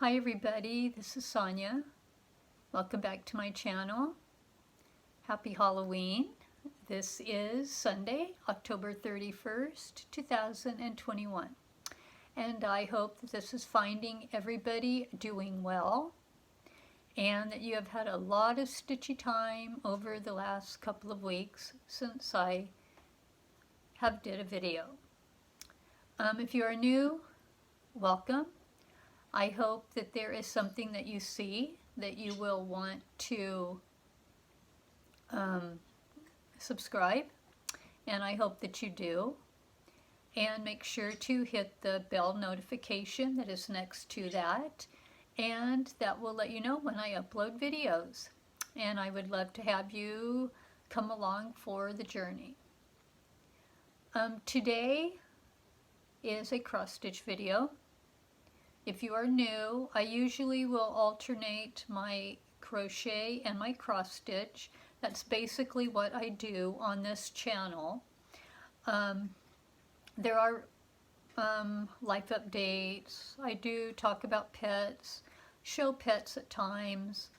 Hi everybody, this is Sonia. Welcome back to my channel. Happy Halloween. This is Sunday, October 31st, 2021. And I hope that this is finding everybody doing well and that you have had a lot of stitchy time over the last couple of weeks since I have did a video. If you are new, welcome. I hope that there is something that you see that you will want to subscribe, and I hope that you do. And make sure to hit the bell notification that is next to that, and that will let you know when I upload videos. And I would love to have you come along for the journey. Today is a cross stitch video. If you are new, I usually will alternate my crochet and my cross stitch. That's basically what I do on this channel. There are life updates. I do talk about pets, show pets at times,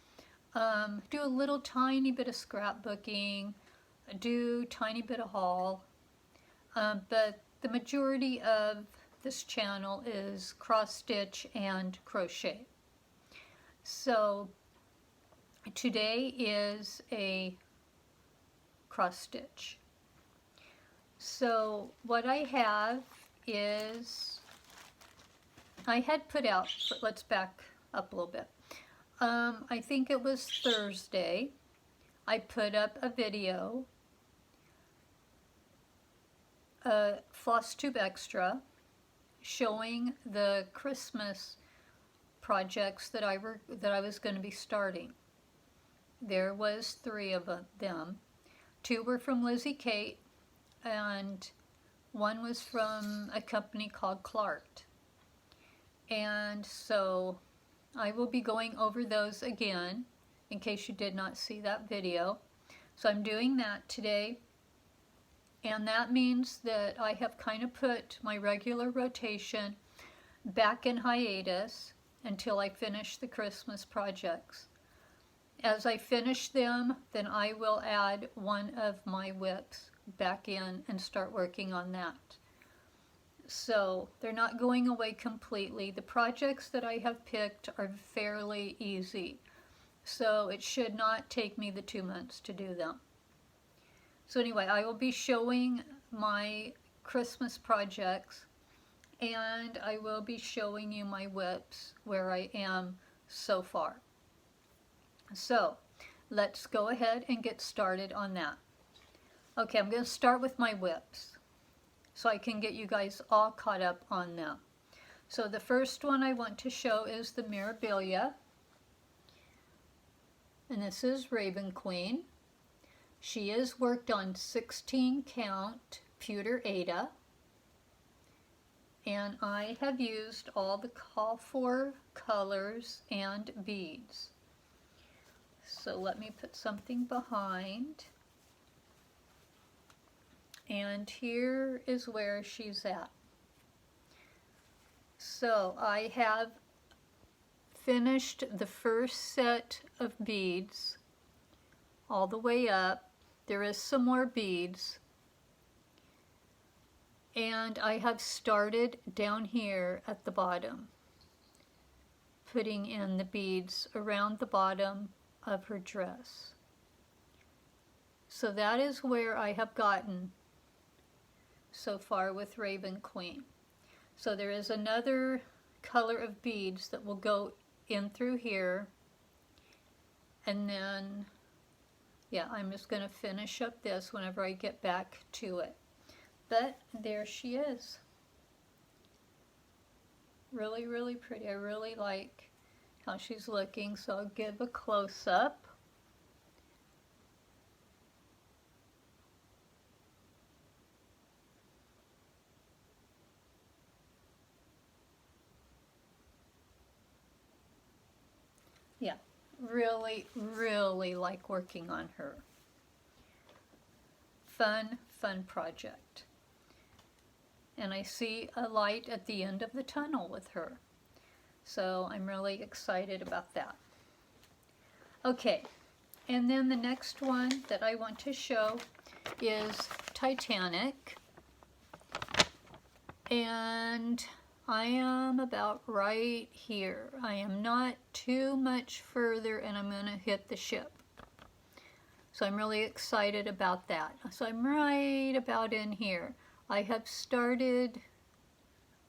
do a little tiny bit of scrapbooking, do tiny bit of haul, but the majority of this channel is cross stitch and crochet. So today is a cross stitch. So what I have is, I had put out, let's back up a little bit. I think it was Thursday, I put up a video, Flosstube Extra, showing the Christmas projects that I was going to be starting. There was 3 of them. 2 were from Lizzie Kate, and 1 was from a company called Clark. And so I will be going over those again in case you did not see that video. So I'm doing that today. And that means that I have kind of put my regular rotation back in hiatus until I finish the Christmas projects. As I finish them, then I will add one of my whips back in and start working on that. So they're not going away completely. The projects that I have picked are fairly easy. So it should not take me the 2 months to do them. So anyway, I will be showing my Christmas projects, and I will be showing you my whips where I am so far. So let's go ahead and get started on that. Okay, I'm going to start with my whips so I can get you guys all caught up on them. So the first one I want to show is the Mirabilia, and this is Raven Queen. She is worked on 16 count pewter Aida, and I have used all the call for colors and beads. So let me put something behind, and here is where she's at. So I have finished the first set of beads all the way up. There is some more beads, and I have started down here at the bottom, putting in the beads around the bottom of her dress. So that is where I have gotten so far with Raven Queen. So there is another color of beads that will go in through here, and then yeah, I'm just going to finish up this whenever I get back to it. But there she is. Really, really pretty. I really like how she's looking, so I'll give a close-up. Yeah. Really, really like working on her. Fun, fun project. And I see a light at the end of the tunnel with her. So I'm really excited about that. Okay, and then the next one that I want to show is Titanic. And I am about right here. I am not too much further and I'm going to hit the ship. So I'm really excited about that. So I'm right about in here. I have started,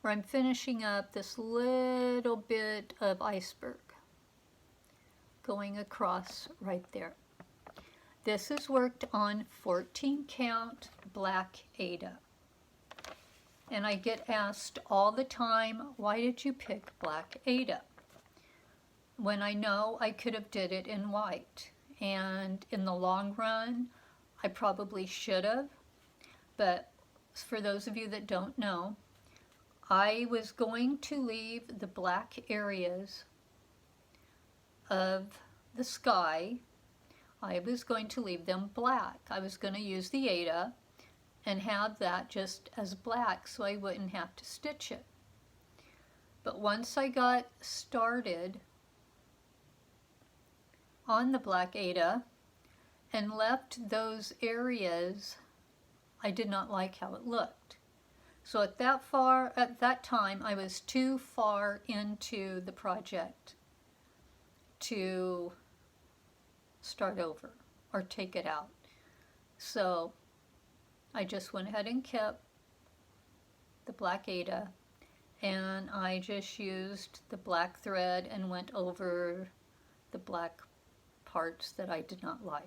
or I'm finishing up this little bit of iceberg going across right there. This is worked on 14 count black Ada. And I get asked all the time, why did you pick black Ada? When I know I could have did it in white. And in the long run, I probably should have. But for those of you that don't know, I was going to leave the black areas of the sky. I was going to leave them black. I was going to use the Ada and have that just as black so I wouldn't have to stitch it. But once I got started on the black Ada and left those areas, I did not like how it looked. So at that time, I was too far into the project to start over or take it out. So I just went ahead and kept the black Ada, and I just used the black thread and went over the black parts that I did not like.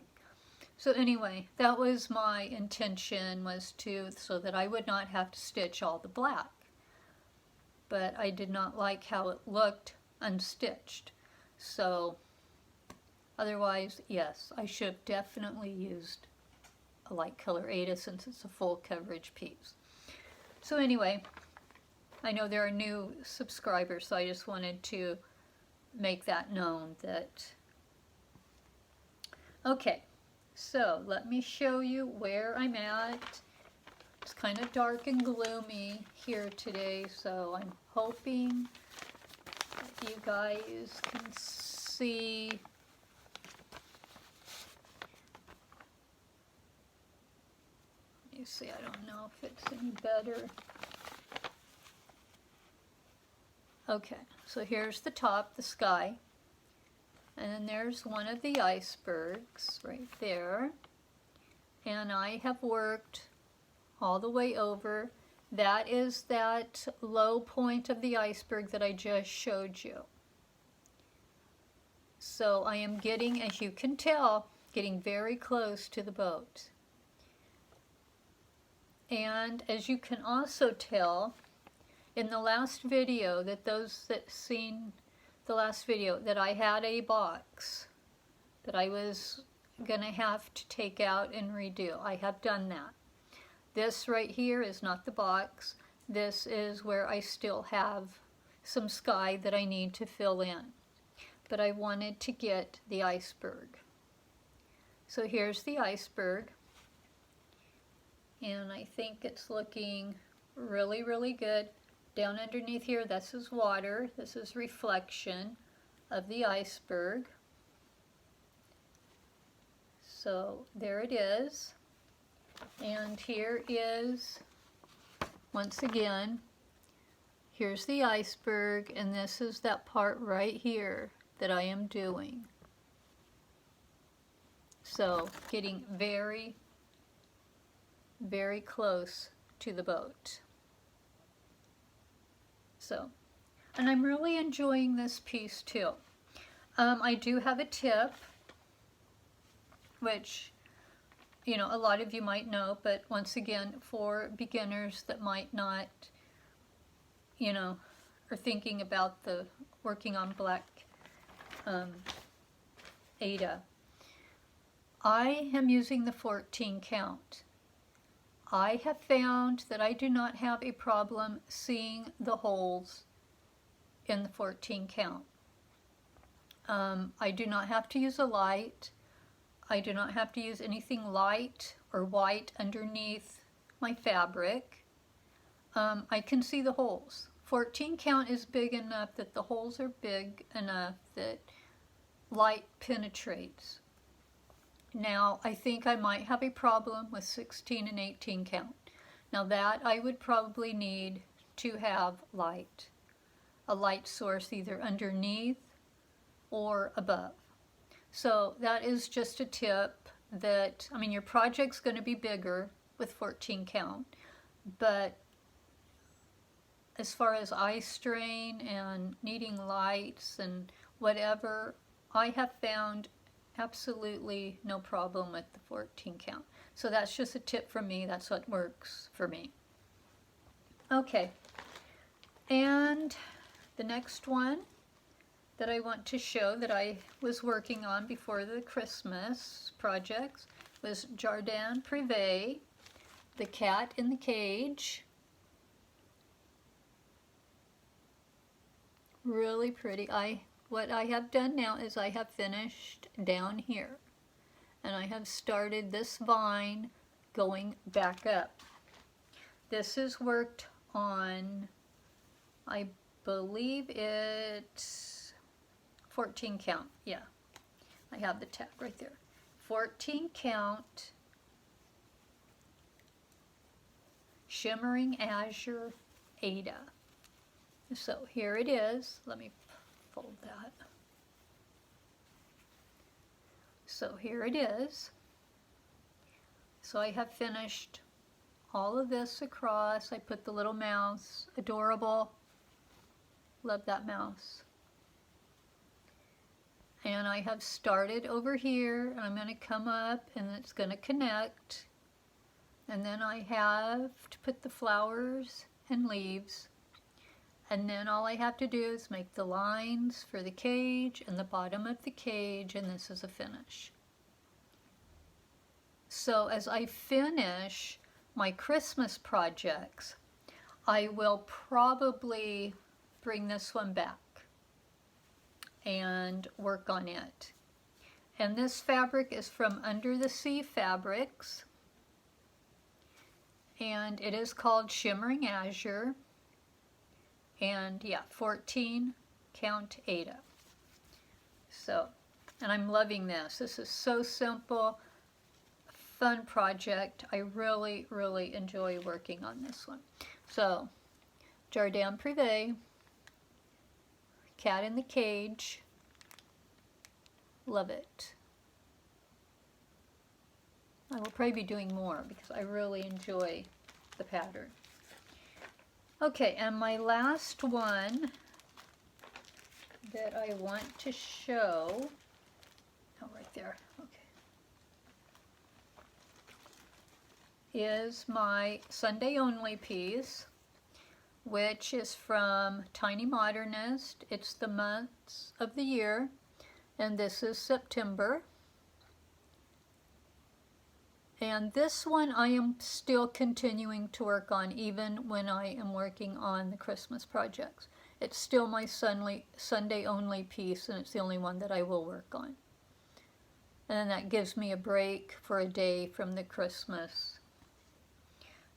So anyway, that was my intention, was so that I would not have to stitch all the black. But I did not like how it looked unstitched. So otherwise, yes, I should have definitely used a light color Ada since it's a full coverage piece. So anyway, I know there are new subscribers, so I just wanted to make that known that. Okay, so let me show you where I'm at. It's kind of dark and gloomy here today, so I'm hoping that you guys can see. You see, I don't know if it's any better. Okay, so here's the top, the sky. And then there's one of the icebergs right there. And I have worked all the way over. That is that low point of the iceberg that I just showed you. So I am getting, as you can tell, getting very close to the boat. And as you can also tell, in the last video, that those that seen the last video, that I had a box that I was going to have to take out and redo. I have done that. This right here is not the box. This is where I still have some sky that I need to fill in. But I wanted to get the iceberg. So here's the iceberg. And I think it's looking really, really good. Down underneath here, this is water. This is reflection of the iceberg. So there it is. And here is, once again, here's the iceberg, and this is that part right here that I am doing. So getting very, very close to the boat. So, and I'm really enjoying this piece too. I do have a tip, which, you know, a lot of you might know, but once again, for beginners that might not, you know, are thinking about the working on black Ada, I am using the 14 count. I have found that I do not have a problem seeing the holes in the 14 count. I do not have to use a light. I do not have to use anything light or white underneath my fabric. I can see the holes 14 count is big enough that the holes are big enough that light penetrates. Now, I think I might have a problem with 16 and 18 count. Now that I would probably need to have light, a light source either underneath or above. So that is just a tip that, I mean, your project's going to be bigger with 14 count, but as far as eye strain and needing lights and whatever, I have found absolutely no problem with the 14 count. So that's just a tip from me. That's what works for me. Okay, and the next one that I want to show that I was working on before the Christmas projects was Jardin Privé, the cat in the cage. Really pretty. What I have done now is I have finished down here, and I have started this vine going back up. This is worked on, I believe it's 14 count. Yeah, I have the tag right there. 14 count Shimmering Azure Ada. So here it is. Let me fold that. So here it is. So I have finished all of this across. I put the little mouse, adorable. Love that mouse. And I have started over here, and I'm going to come up and it's going to connect. And then I have to put the flowers and leaves. And then all I have to do is make the lines for the cage and the bottom of the cage, and this is a finish. So as I finish my Christmas projects, I will probably bring this one back and work on it. And this fabric is from Under the Sea Fabrics, and it is called Shimmering Azure. And yeah, 14 count Ada. So, and I'm loving this. This is so simple, fun project. I really, really enjoy working on this one. So, Jardin Privé, cat in the cage. Love it. I will probably be doing more because I really enjoy the pattern. Okay, and my last one that I want to show, oh, right there, okay, is my Sunday Only piece, which is from Tiny Modernist. It's the months of the year, and this is September. And this one I am still continuing to work on even when I am working on the Christmas projects. It's still my Sunday only piece, and it's the only one that I will work on. And then that gives me a break for a day from the Christmas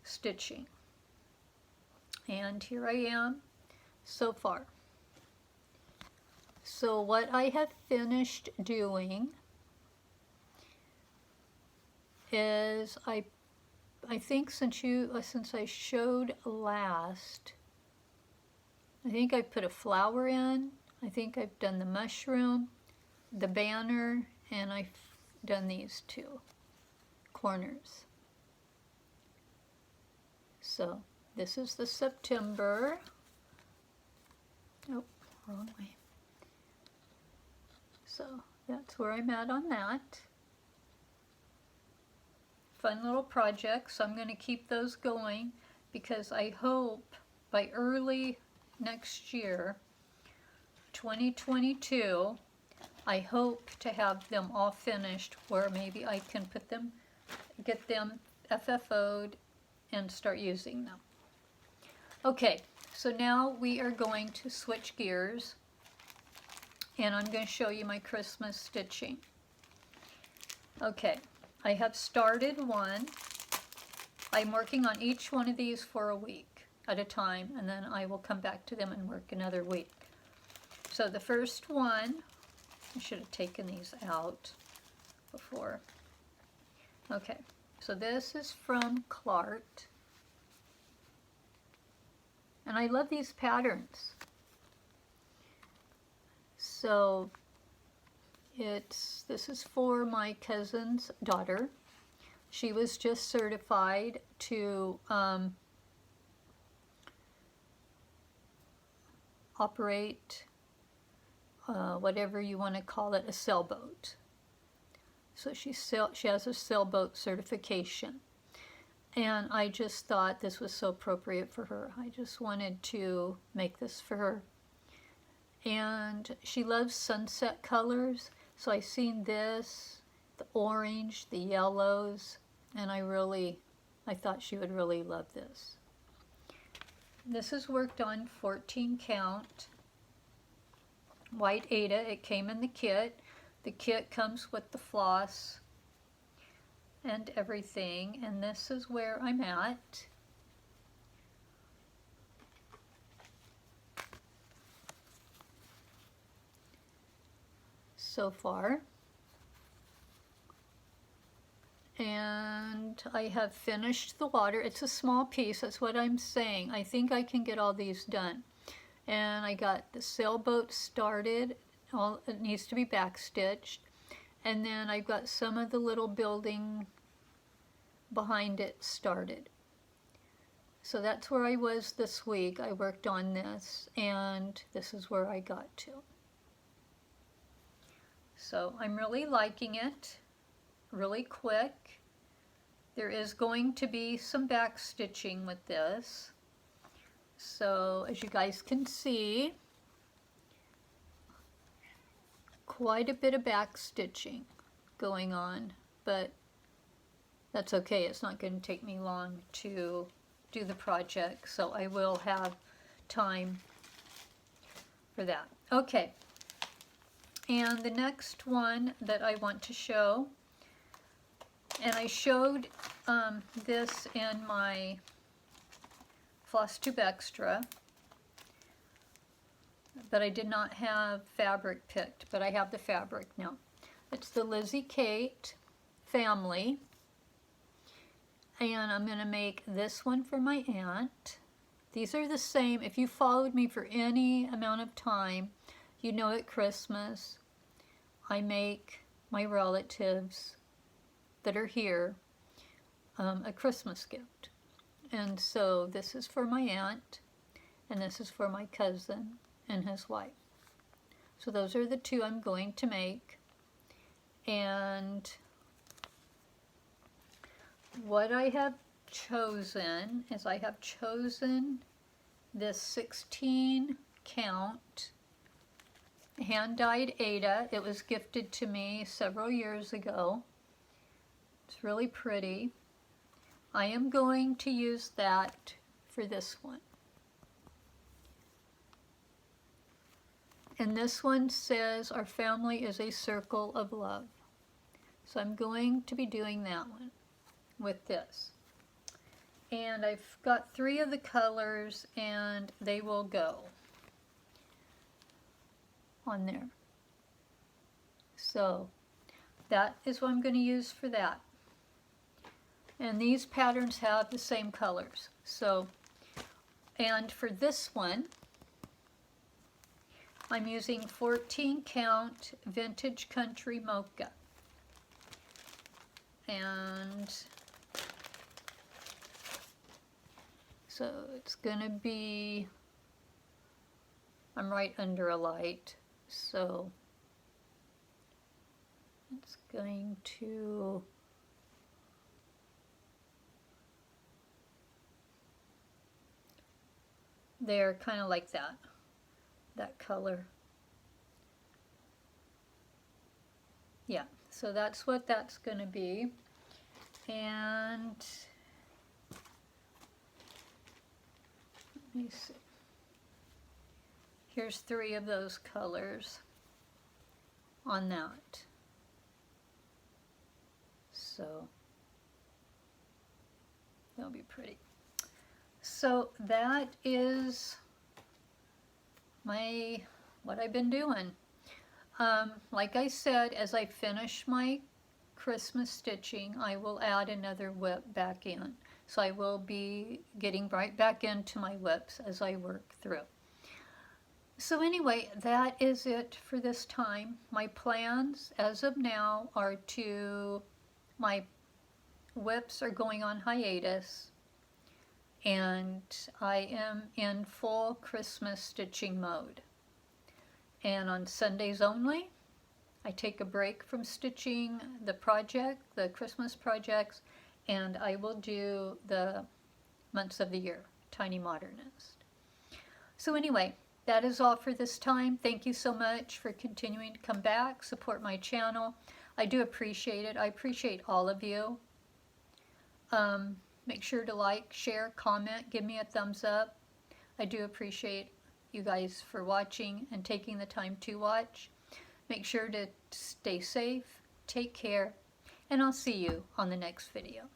stitching. And here I am so far. So what I have finished doing is I think since I showed last, I think I put a flower in. I think I've done the mushroom, the banner, and I've done these two corners. So this is the September. Oh, wrong way. So that's where I'm at on that. Fun little projects. So I'm going to keep those going because I hope by early next year, 2022, I hope to have them all finished where maybe I can put them, get them FFO'd and start using them. Okay, so now we are going to switch gears and I'm going to show you my Christmas stitching. Okay. I have started one. I'm working on each one of these for a week. at a time, and then I will come back to them and work another week. So the first one, I should have taken these out before. Okay, so this is from Clark. And I love these patterns. So this is for my cousin's daughter. She was just certified to operate whatever you want to call it, a sailboat. So she has a sailboat certification. And I just thought this was so appropriate for her. I just wanted to make this for her. And she loves sunset colors. So I seen this, the orange, the yellows, and I thought she would really love this. This is worked on 14 count white Aida. It came in the kit. The kit comes with the floss and everything, and this is where I'm at. So far. And I have finished the water. It's a small piece, that's what I'm saying. I think I can get all these done. And I got the sailboat started. It needs to be backstitched. And then I've got some of the little building behind it started. So that's where I was this week. I worked on this, and this is where I got to. So I'm really liking it, really quick. There is going to be some back stitching with this. So as you guys can see, quite a bit of back stitching going on, but that's okay. It's not going to take me long to do the project, so I will have time for that. Okay. And the next one that I want to show, and I showed this in my Flosstube Extra, but I did not have fabric picked, but I have the fabric now. It's the Lizzie Kate family, and I'm going to make this one for my aunt. These are the same. If you followed me for any amount of time, you know at Christmas, I make my relatives that are here a Christmas gift. And so this is for my aunt, and this is for my cousin and his wife. So those are the two I'm going to make. And what I have chosen is I have chosen this 16 count hand-dyed Aida. It was gifted to me several years ago. It's really pretty. I am going to use that for this one. And this one says, "Our family is a circle of love." So I'm going to be doing that one with this. And I've got 3 of the colors, and they will go on there. So that is what I'm going to use for that. And these patterns have the same colors. So, and for this one, I'm using 14 count Vintage Country Mocha. And so it's going to be, I'm right under a light, so it's going to, they're kind of like that color. Yeah, so that's what that's going to be. And let me see. Here's 3 of those colors on that. So that'll be pretty. So that is what I've been doing. Like I said, as I finish my Christmas stitching, I will add another whip back in. So I will be getting right back into my whips as I work through. So anyway, that is it for this time. My plans as of now are my whips are going on hiatus, and I am in full Christmas stitching mode. And on Sundays only, I take a break from stitching the Christmas projects, and I will do the months of the year, Tiny Modernist. So anyway, that is all for this time. Thank you so much for continuing to come back, support my channel. I do appreciate it. I appreciate all of you. Make sure to like, share, comment, give me a thumbs up. I do appreciate you guys for watching and taking the time to watch. Make sure to stay safe, take care, and I'll see you on the next video.